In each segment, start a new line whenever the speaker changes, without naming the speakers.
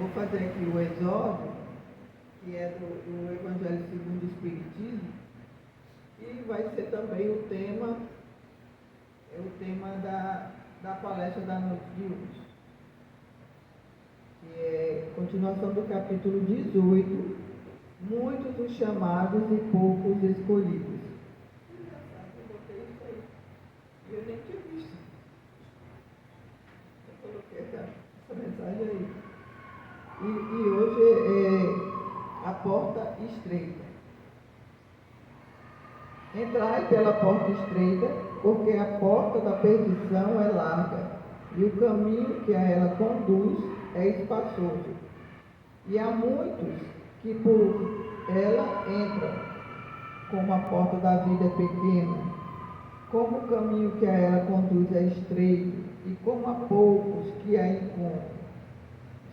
vou fazer aqui o exórdio, que é do Evangelho segundo o Espiritismo, e vai ser também o tema da palestra da noite de hoje, que é continuação do capítulo 18, muitos os chamados e poucos escolhidos. Eu botei isso aí, e eu nem tinha visto. Eu coloquei essa mensagem aí. E hoje é a porta estreita. Entrai pela porta estreita, porque a porta da perdição é larga, e o caminho que a ela conduz é espaçoso. E há muitos que por ela entram, como a porta da vida é pequena, como o caminho que a ela conduz é estreito, e como há poucos que a encontram.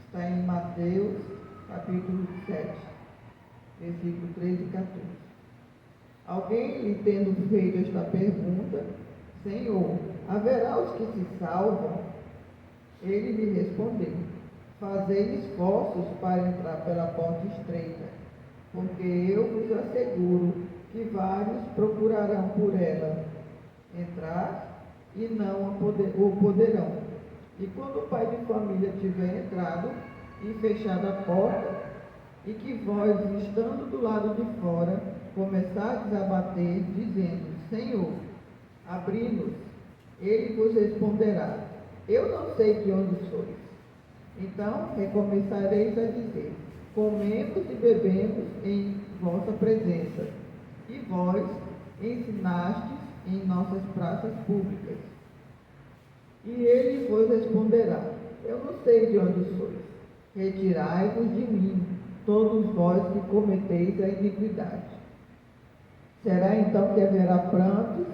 Está em Mateus, capítulo 7, versículo 13 e 14. Alguém lhe tendo feito esta pergunta, Senhor, haverá os que se salvam? Ele lhe respondeu, fazei esforços para entrar pela porta estreita, porque eu vos asseguro que vários procurarão por ela entrar e não o poderão. E quando o pai de família tiver entrado e fechado a porta, e que vós, estando do lado de fora, começardes a bater, dizendo, Senhor, abri-nos, ele vos responderá, eu não sei de onde sois. Então recomeçareis a dizer, comemos e bebemos em vossa presença, e vós ensinastes em nossas praças públicas. E ele vos responderá, eu não sei de onde sois, retirai-vos de mim, todos vós que cometeis a iniquidade. Será então que haverá prantos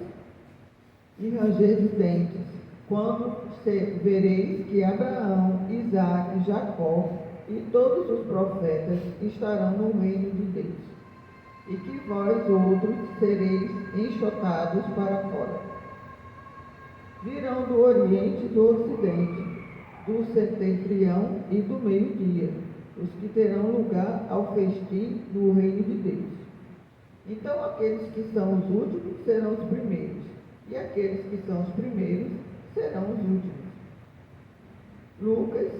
e ranger de dentes, quando vereis que Abraão, Isaque, Jacó e todos os profetas estarão no reino de Deus, e que vós outros sereis enxotados para fora. Virão do Oriente e do Ocidente, do setentrião e do meio-dia, os que terão lugar ao festim no reino de Deus. Então aqueles que são os últimos serão os primeiros, e aqueles que são os primeiros serão os últimos. Lucas,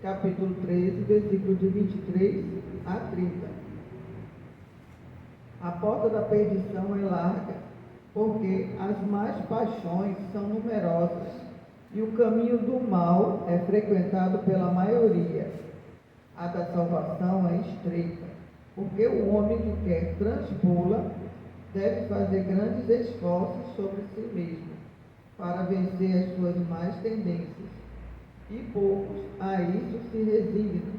capítulo 13, versículo de 23 a 30. A porta da perdição é larga, porque as más paixões são numerosas, e o caminho do mal é frequentado pela maioria. A da salvação é estreita, porque o homem que quer transpô-la deve fazer grandes esforços sobre si mesmo, para vencer as suas más tendências, e poucos a isso se resignam.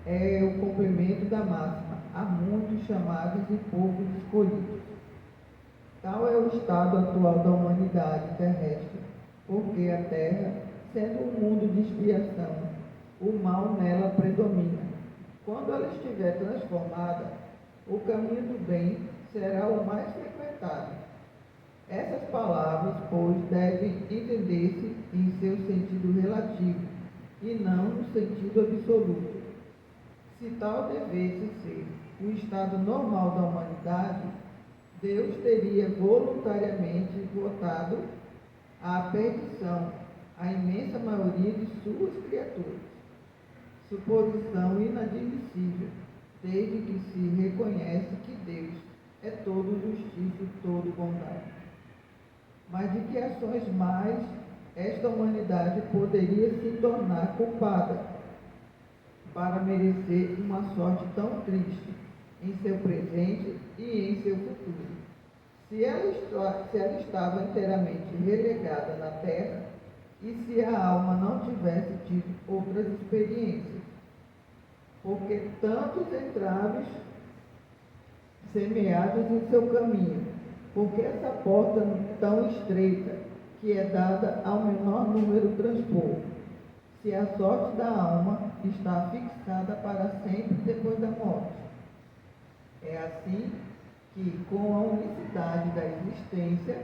É o complemento da máxima, há muitos chamados e poucos escolhidos. Tal é o estado atual da humanidade terrestre, porque a Terra, sendo um mundo de expiação, o mal nela predomina. Quando ela estiver transformada, o caminho do bem será o mais frequentado. Essas palavras, pois, devem entender-se em seu sentido relativo, e não no sentido absoluto. Se tal devesse ser o estado normal da humanidade, Deus teria voluntariamente votado à perdição a imensa maioria de suas criaturas. Suposição inadmissível, desde que se reconhece que Deus é todo justiça e todo bondade. Mas de que ações mais esta humanidade poderia se tornar culpada para merecer uma sorte tão triste em seu presente e em seu futuro? Se ela estava inteiramente relegada na terra, e se a alma não tivesse tido outras experiências, porque tantos entraves semeados em seu caminho, porque essa porta tão estreita, que é dada ao menor número transpor, se a sorte da alma está fixada para sempre depois da morte. É assim que, com a unicidade da existência,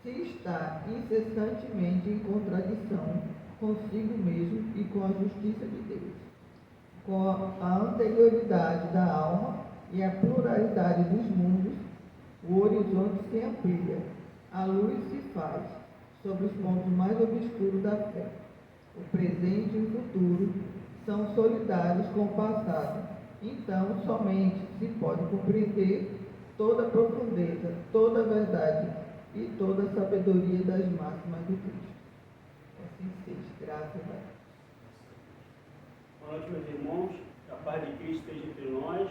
se está incessantemente em contradição consigo mesmo e com a justiça de Deus. Com a anterioridade da alma e a pluralidade dos mundos, o horizonte se amplia, a luz se faz sobre os pontos mais obscuros da fé. O presente e o futuro são solidários com o passado. Então, somente se pode compreender toda a profundeza, toda a verdade e toda a sabedoria das máximas do Cristo. Assim seja, graças a Deus.
Boa noite, meus irmãos. Que a paz de Cristo esteja entre nós.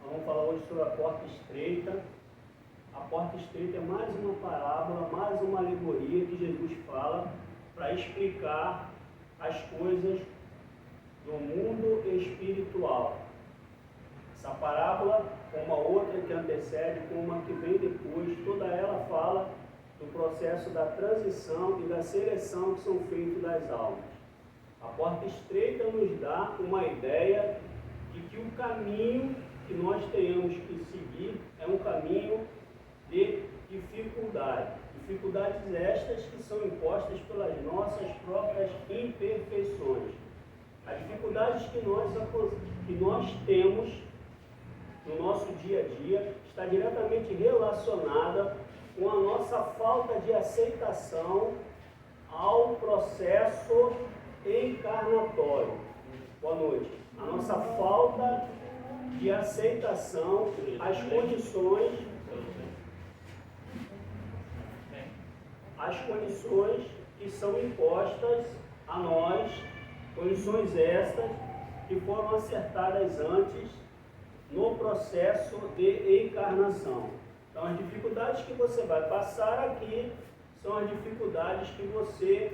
Vamos falar hoje sobre a porta estreita. A porta estreita é mais uma parábola, mais uma alegoria que Jesus fala para explicar as coisas do mundo espiritual. Essa parábola, como a outra que antecede, como a que vem depois, toda ela fala do processo da transição e da seleção que são feitos das almas. A porta estreita nos dá uma ideia de que o caminho que nós tenhamos que seguir é um caminho de dificuldade. Dificuldades estas que são impostas pelas nossas próprias imperfeições. As dificuldades que nós temos no nosso dia a dia está diretamente relacionada com a nossa falta de aceitação ao processo encarnatório. Boa noite. A nossa falta de aceitação às condições que são impostas a nós, condições estas que foram acertadas antes no processo de encarnação. Então, as dificuldades que você vai passar aqui são as dificuldades que você,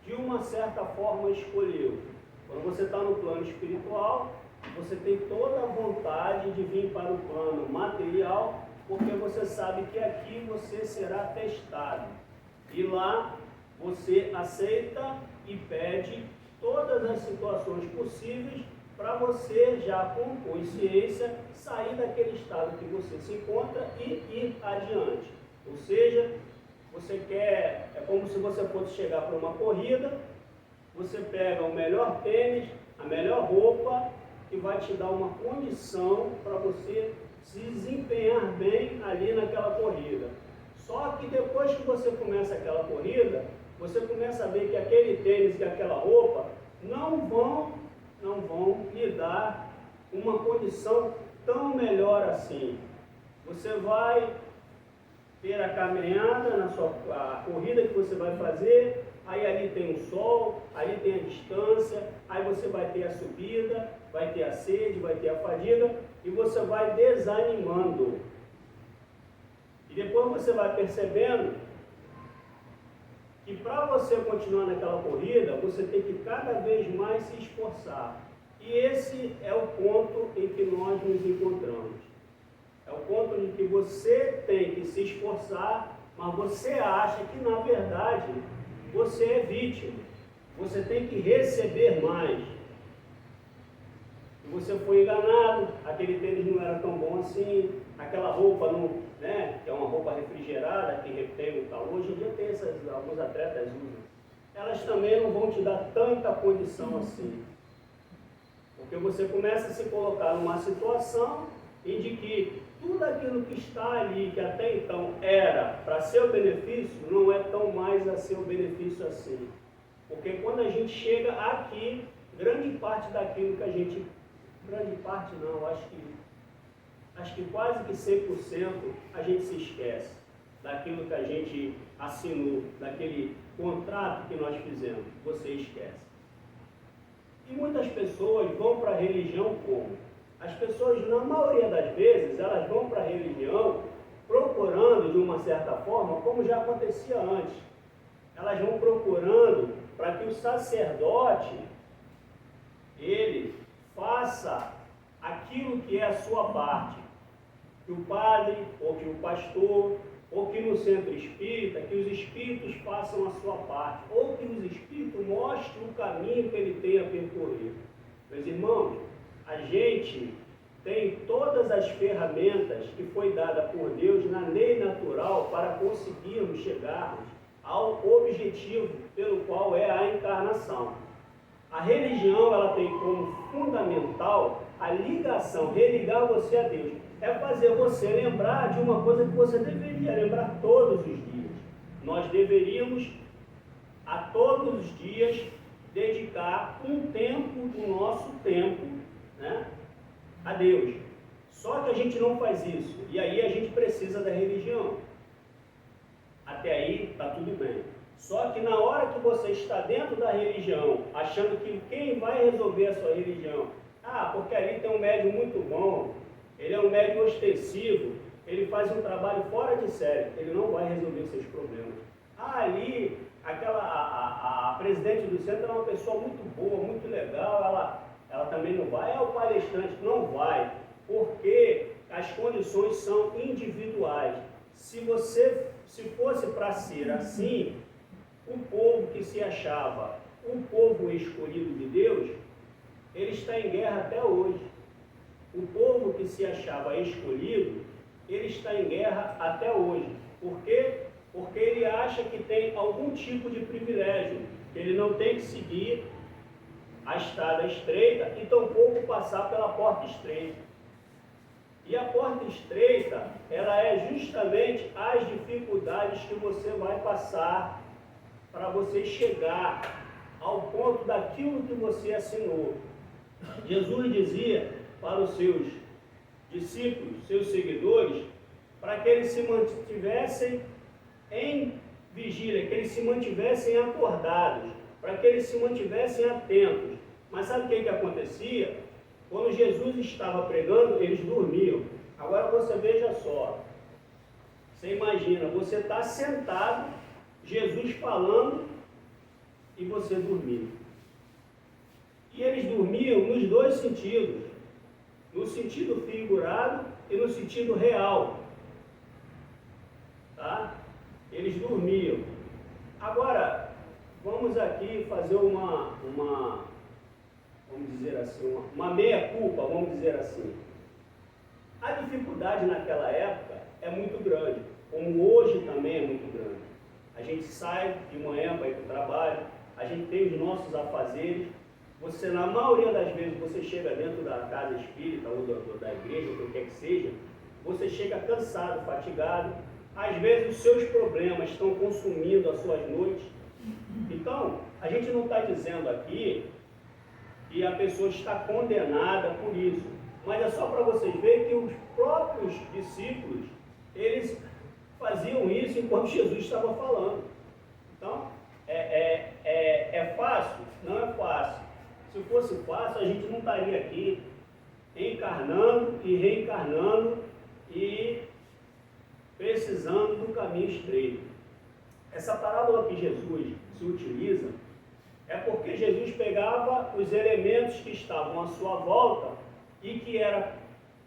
de uma certa forma, escolheu. Quando você está no plano espiritual, você tem toda a vontade de vir para o plano material, porque você sabe que aqui você será testado. E lá você aceita e pede todas as situações possíveis para você, já com consciência, sair daquele estado que você se encontra e ir adiante. Ou seja, você quer, é como se você fosse chegar para uma corrida, você pega o melhor tênis, a melhor roupa, que vai te dar uma condição para você se desempenhar bem ali naquela corrida. Só que depois que você começa aquela corrida, você começa a ver que aquele tênis e aquela roupa não vão lhe dar uma condição tão melhor assim. Você vai ter a caminhada, a corrida que você vai fazer, aí ali tem o sol, ali tem a distância, aí você vai ter a subida, vai ter a sede, vai ter a fadiga, e você vai desanimando. E depois você vai percebendo que para você continuar naquela corrida, você tem que cada vez mais se esforçar. E esse é o ponto em que nós nos encontramos. É o ponto em que você tem que se esforçar, mas você acha que, na verdade, você é vítima. Você tem que receber mais. E você foi enganado, aquele tênis não era tão bom assim, aquela roupa não, né, que é uma roupa refrigerada, que retém o calor. Hoje em dia tem alguns atletas usam. Elas também não vão te dar tanta condição assim. Porque você começa a se colocar numa situação em de que tudo aquilo que está ali, que até então era para seu benefício, não é tão mais a seu benefício assim. Porque quando a gente chega aqui, grande parte daquilo que a gente... Grande parte não, acho que quase que 100% a gente se esquece daquilo que a gente assinou, daquele contrato que nós fizemos. Você esquece. E muitas pessoas vão para a religião como? As pessoas, na maioria das vezes, elas vão para a religião procurando, de uma certa forma, como já acontecia antes. Elas vão procurando para que o sacerdote, ele faça aquilo que é a sua parte. Que o padre, ou que o pastor, ou que no centro espírita, que os espíritos façam a sua parte, ou que os espíritos mostrem o caminho que ele tem a percorrer. Meus irmãos, a gente tem todas as ferramentas que foi dada por Deus na lei natural para conseguirmos chegarmos ao objetivo pelo qual é a encarnação. A religião, ela tem como fundamental a ligação, religar você a Deus. É fazer você lembrar de uma coisa que você deveria lembrar todos os dias. Nós deveríamos, a todos os dias, dedicar um tempo do nosso tempo, né, a Deus. Só que a gente não faz isso. E aí a gente precisa da religião. Até aí está tudo bem. Só que na hora que você está dentro da religião, achando que quem vai resolver a sua religião, porque ali tem um médium muito bom, ele é um médium ostensivo, ele faz um trabalho fora de série, ele não vai resolver os seus problemas. Ali, a presidente do centro é uma pessoa muito boa, muito legal, ela também não vai, o palestrante não vai, porque as condições são individuais. Se fosse para ser assim, o povo que se achava o povo escolhido de Deus, ele está em guerra até hoje. O povo que se achava escolhido, ele está em guerra até hoje. Por quê? Porque ele acha que tem algum tipo de privilégio, que ele não tem que seguir a estrada estreita e tampouco passar pela porta estreita. E a porta estreita, ela é justamente as dificuldades que você vai passar para você chegar ao ponto daquilo que você assinou. Jesus dizia para os seus discípulos, seus seguidores, para que eles se mantivessem em vigília, que eles se mantivessem acordados, para que eles se mantivessem atentos. Mas sabe o que acontecia? Quando Jesus estava pregando, eles dormiam. Agora você veja só, você imagina, você está sentado, Jesus falando e você dormindo. E eles dormiam nos dois sentidos, no sentido figurado e no sentido real. Tá? Eles dormiam. Agora, vamos aqui fazer vamos dizer assim, uma meia-culpa, vamos dizer assim. A dificuldade naquela época é muito grande, como hoje também é muito grande. A gente sai de manhã para ir para o trabalho, a gente tem os nossos afazeres. Você, na maioria das vezes, você chega dentro da casa espírita ou da igreja, ou o que quer que seja, você chega cansado, fatigado. Às vezes os seus problemas estão consumindo as suas noites. Então, a gente não está dizendo aqui que a pessoa está condenada por isso, mas é só para vocês verem que os próprios discípulos, eles faziam isso enquanto Jesus estava falando. Então, é fácil? Não é fácil. Se fosse fácil, a gente não estaria aqui encarnando e reencarnando e precisando do caminho estreito. Essa parábola que Jesus se utiliza é porque Jesus pegava os elementos que estavam à sua volta e que era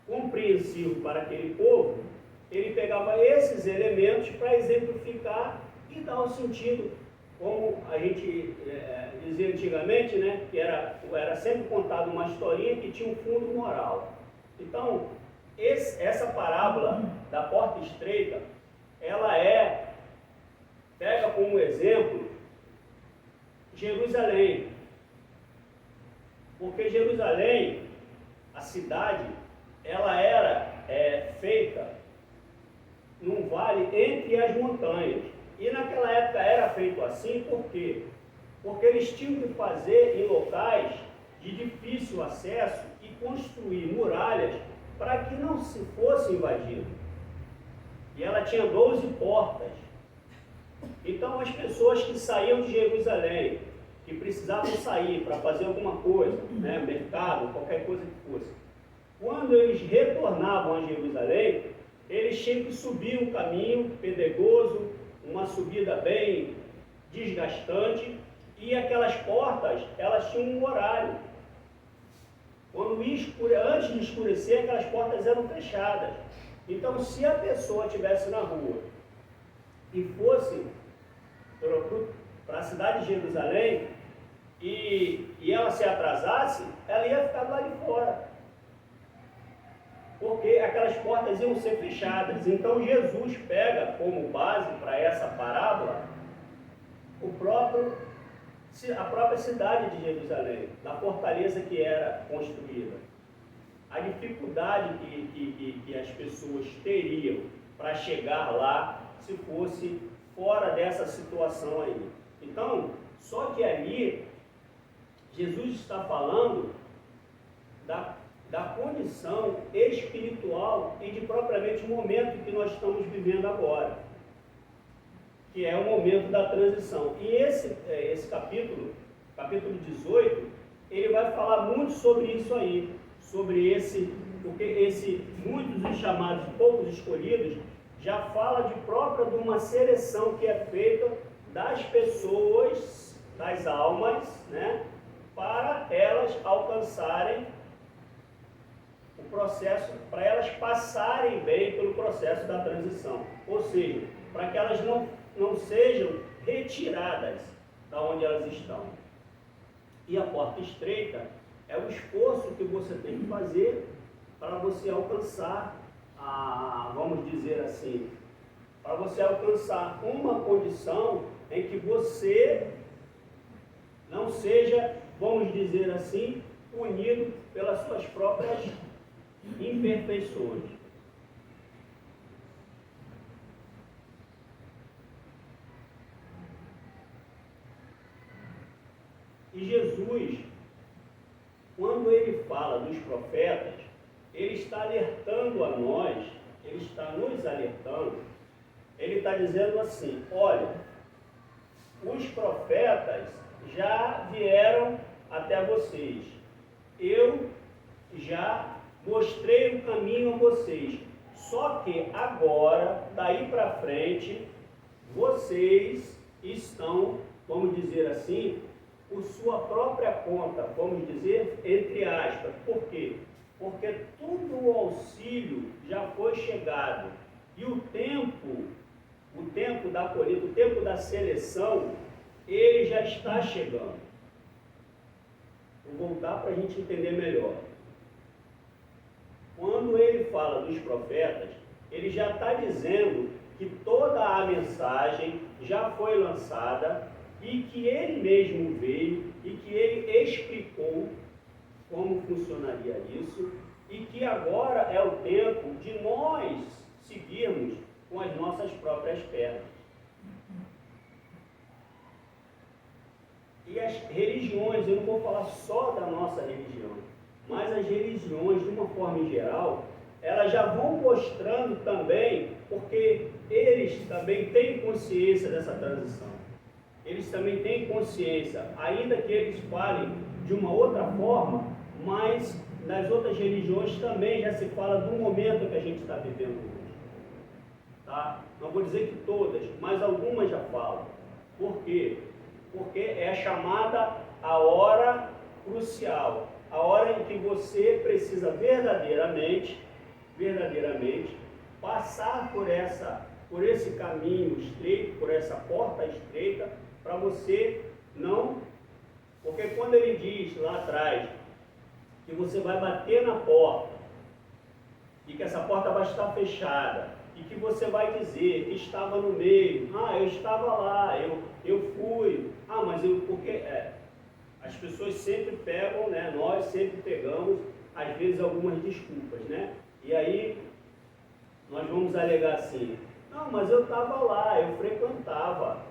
compreensível para aquele povo, ele pegava esses elementos para exemplificar e dar um sentido, como a gente dizia antigamente, né, que era sempre contado uma historinha que tinha um fundo moral. Então, essa parábola da porta estreita, ela pega como exemplo Jerusalém, porque Jerusalém, a cidade, ela era feita num vale entre as montanhas, e naquela época era feito assim, por quê? Porque eles tinham que fazer em locais de difícil acesso e construir muralhas para que não se fosse invadido. E ela tinha 12 portas. Então as pessoas que saíam de Jerusalém, que precisavam sair para fazer alguma coisa, né, mercado, qualquer coisa que fosse, quando eles retornavam a Jerusalém, eles tinham que subir um caminho pedregoso, uma subida bem desgastante, e aquelas portas, elas tinham um horário. Antes de escurecer, aquelas portas eram fechadas. Então, se a pessoa estivesse na rua e fosse para a cidade de Jerusalém e ela se atrasasse, ela ia ficar lá de fora, porque aquelas portas iam ser fechadas. Então Jesus pega como base para essa parábola o próprio a própria cidade de Jerusalém, da fortaleza que era construída. A dificuldade que as pessoas teriam para chegar lá se fosse fora dessa situação aí. Então, só que ali, Jesus está falando da condição espiritual e de propriamente o momento que nós estamos vivendo agora, que é o momento da transição. E esse capítulo 18, ele vai falar muito sobre isso aí, sobre porque muitos dos chamados, poucos escolhidos, já fala de uma seleção que é feita das pessoas, das almas, né, para elas alcançarem o processo, para elas passarem bem pelo processo da transição. Ou seja, para que elas não sejam retiradas da onde elas estão. E a porta estreita é o esforço que você tem que fazer para você alcançar, vamos dizer assim, para você alcançar uma condição em que você não seja, vamos dizer assim, punido pelas suas próprias imperfeições. E Jesus, quando ele fala dos profetas, ele está alertando a nós, ele está nos alertando, ele está dizendo assim: olha, os profetas já vieram até vocês, eu já mostrei o caminho a vocês, só que agora, daí para frente, vocês estão, vamos dizer assim, por sua própria conta, vamos dizer, entre aspas. Por quê? Porque todo o auxílio já foi chegado e o tempo da colheita, o tempo da seleção, ele já está chegando. Vou voltar para a gente entender melhor. Quando ele fala dos profetas, ele já está dizendo que toda a mensagem já foi lançada e que ele mesmo veio e que ele explicou como funcionaria isso e que agora é o tempo de nós seguirmos com as nossas próprias pernas. E as religiões, eu não vou falar só da nossa religião, mas as religiões, de uma forma em geral, elas já vão mostrando também, porque eles também têm consciência dessa transição. Eles também têm consciência, ainda que eles falem de uma outra forma, mas nas outras religiões também já se fala do momento que a gente está vivendo hoje. Tá? Não vou dizer que todas, mas algumas já falam. Por quê? Porque é chamada a hora crucial, a hora em que você precisa verdadeiramente passar por esse caminho estreito, por essa porta estreita, para você não... Porque quando ele diz lá atrás que você vai bater na porta e que essa porta vai estar fechada e que você vai dizer que estava no meio, eu estava lá, eu fui, mas porque as pessoas sempre pegam, né, nós sempre pegamos, às vezes, algumas desculpas, né? E aí nós vamos alegar assim: não, mas eu estava lá, eu frequentava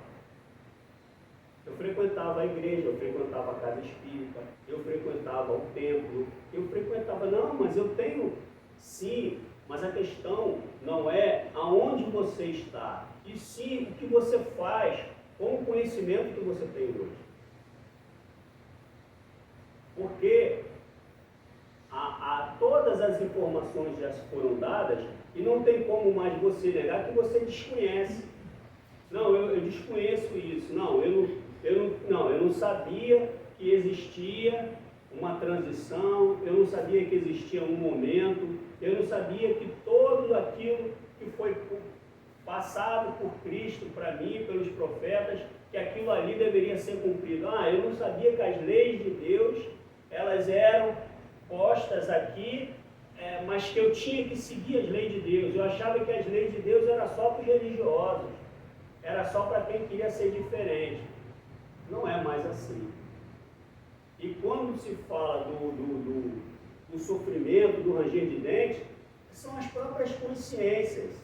a igreja, eu frequentava a casa espírita, eu frequentava o templo, eu frequentava... Não, mas eu tenho... Sim, mas a questão não é aonde você está, e sim o que você faz com o conhecimento que você tem hoje. Porque todas as informações já foram dadas e não tem como mais você negar que você desconhece. Não, eu desconheço isso. Não, eu não sabia que existia uma transição, eu não sabia que existia um momento, eu não sabia que tudo aquilo que foi passado por Cristo para mim, pelos profetas, que aquilo ali deveria ser cumprido. Eu não sabia que as leis de Deus, elas eram postas aqui, mas que eu tinha que seguir as leis de Deus. Eu achava que as leis de Deus eram só para os religiosos, era só para quem queria ser diferente. não é mais assim. E quando se fala do sofrimento, do ranger de dente, são as próprias consciências.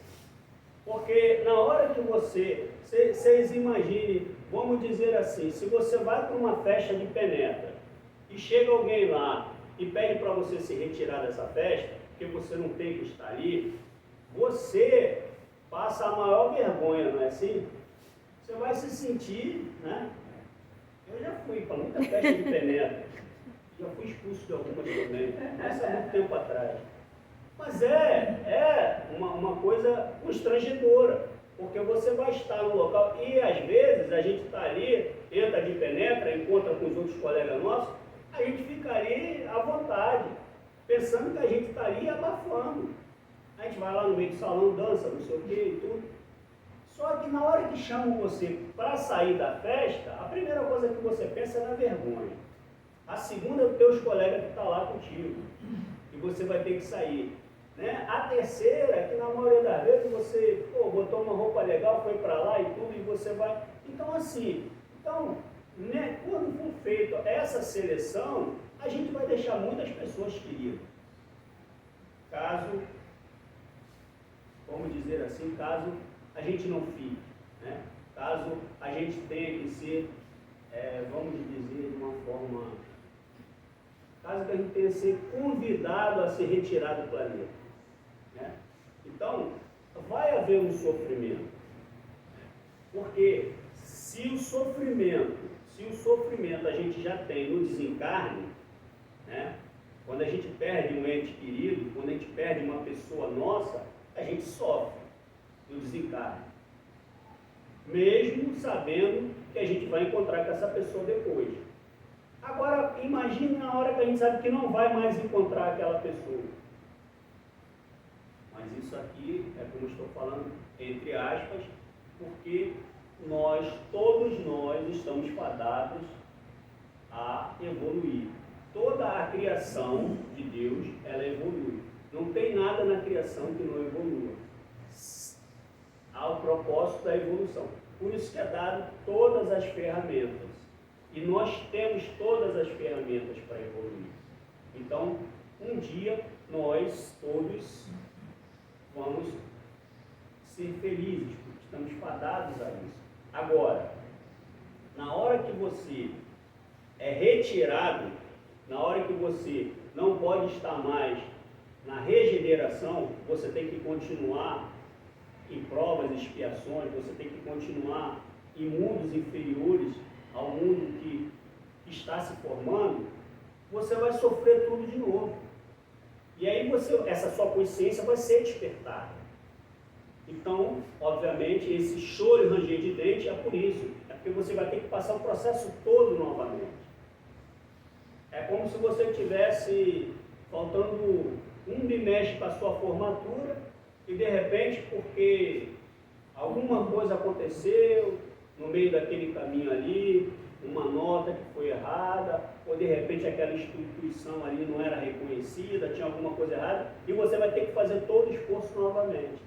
Porque na hora que vocês imaginem, vamos dizer assim, se você vai para uma festa de penetra e chega alguém lá e pede para você se retirar dessa festa, porque você não tem que estar ali, você passa a maior vergonha, não é assim? Você vai se sentir, né? Eu já fui para muita festa de penetra, já fui expulso de algumas também, mas há muito tempo atrás. Mas é uma coisa constrangedora, porque você vai estar no local e às vezes a gente está ali, entra de penetra, encontra com os outros colegas nossos, a gente fica ali à vontade, pensando que a gente está ali abafando. A gente vai lá no meio do salão, dança, não sei o que e tudo. Só que na hora que chamam você para sair da festa, a primeira coisa que você pensa é na vergonha. A segunda é os teus colegas que estão lá contigo. E você vai ter que sair. Né? A terceira é que na maioria das vezes você botou uma roupa legal, foi para lá e tudo, e você vai. Então assim, né, quando for feita essa seleção, a gente vai deixar muitas pessoas queridas. Caso, vamos dizer assim, caso a gente não fique, né? Caso a gente tenha que ser, vamos dizer de uma forma, caso que a gente tenha que ser convidado a se retirar do planeta, né? Então, vai haver um sofrimento, porque se o sofrimento a gente já tem no desencarne, né? Quando a gente perde um ente querido, quando a gente perde uma pessoa nossa, a gente sofre no desencarne, mesmo sabendo que a gente vai encontrar com essa pessoa depois. Agora, imagine na hora que a gente sabe que não vai mais encontrar aquela pessoa. Mas isso aqui é como estou falando, entre aspas, porque todos nós estamos fadados a evoluir. Toda a criação de Deus, ela evolui. Não tem nada na criação que não evolua. Há o propósito da evolução. Por isso que é dado todas as ferramentas. E nós temos todas as ferramentas para evoluir. Então, um dia, nós todos vamos ser felizes, porque estamos fadados a isso. Agora, na hora que você é retirado, na hora que você não pode estar mais na regeneração, você tem que continuar em provas e expiações, você tem que continuar em mundos inferiores ao mundo que está se formando, você vai sofrer tudo de novo. E aí essa sua consciência vai ser despertada. Então, obviamente, esse choro e ranger de dente é por isso. É porque você vai ter que passar o processo todo novamente. É como se você tivesse faltando um bimestre para a sua formatura e de repente, porque alguma coisa aconteceu no meio daquele caminho ali, uma nota que foi errada, ou de repente aquela instituição ali não era reconhecida, tinha alguma coisa errada, e você vai ter que fazer todo o esforço novamente.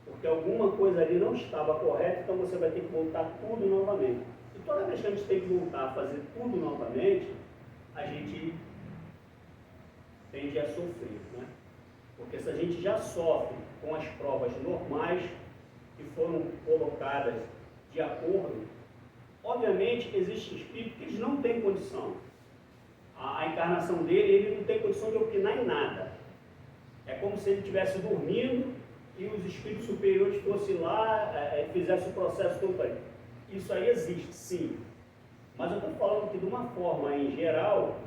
Porque alguma coisa ali não estava correta, então você vai ter que voltar tudo novamente. E toda vez que a gente tem que voltar a fazer tudo novamente, a gente tende a sofrer, né? Porque se a gente já sofre com as provas normais que foram colocadas de acordo, obviamente existem espíritos que eles não têm condição. A encarnação dele, ele não tem condição de opinar em nada. É como se ele estivesse dormindo e os espíritos superiores fossem lá e fizessem o processo todo para ele. Isso aí existe, sim. Mas eu estou falando que de uma forma em geral,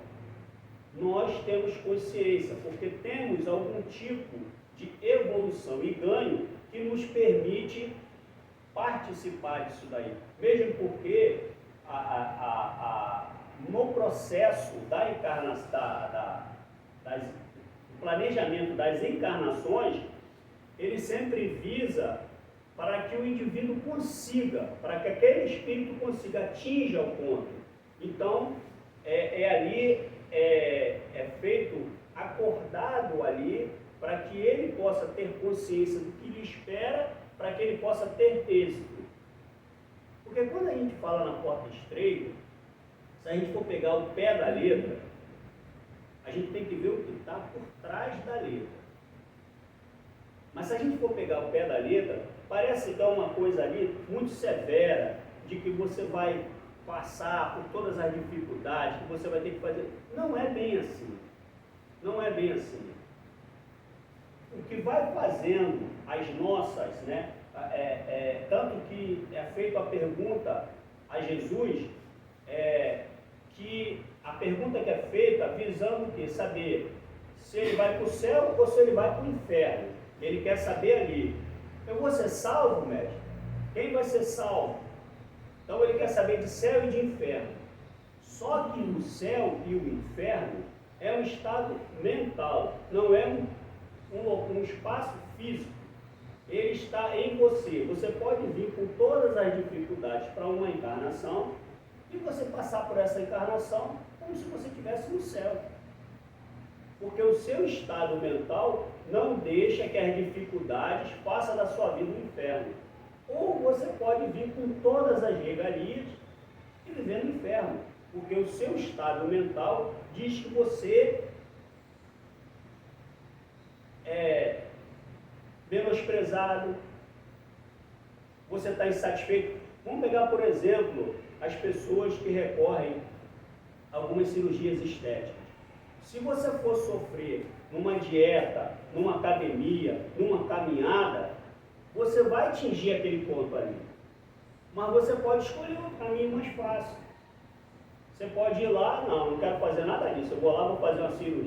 nós temos consciência, porque temos algum tipo de evolução e ganho que nos permite participar disso daí. Mesmo porque no processo da encarnação, do planejamento das encarnações, ele sempre visa para que o indivíduo consiga, para que aquele espírito consiga, atinja o ponto. Então, é feito, acordado ali, para que ele possa ter consciência do que lhe espera, para que ele possa ter êxito. Porque quando a gente fala na porta estreita, se a gente for pegar o pé da letra, a gente tem que ver o que está por trás da letra. Mas se a gente for pegar o pé da letra, parece que é uma coisa ali muito severa, de que você vai passar por todas as dificuldades, que você vai ter que fazer. Não é bem assim. Não é bem assim. O que vai fazendo as nossas, né? Tanto que é feita a pergunta a Jesus, que a pergunta que é feita visando o quê? Saber se ele vai para o céu ou se ele vai para o inferno. Ele quer saber ali, eu vou ser salvo, mestre? Quem vai ser salvo? Então ele quer saber de céu e de inferno. Só que o céu e o inferno é um estado mental, não é um espaço físico. Ele está em você. Você pode vir com todas as dificuldades para uma encarnação e você passar por essa encarnação como se você estivesse no céu. Porque o seu estado mental não deixa que as dificuldades façam da sua vida um inferno. Ou você pode vir com todas as regalias e viver no inferno. Porque o seu estado mental diz que você é menosprezado, você está insatisfeito. Vamos pegar, por exemplo, as pessoas que recorrem a algumas cirurgias estéticas. Se você for sofrer numa dieta, numa academia, numa caminhada, você vai atingir aquele ponto ali. Mas você pode escolher um caminho mais fácil. Você pode ir lá, não quero fazer nada disso, eu vou lá, vou fazer uma cirurgia.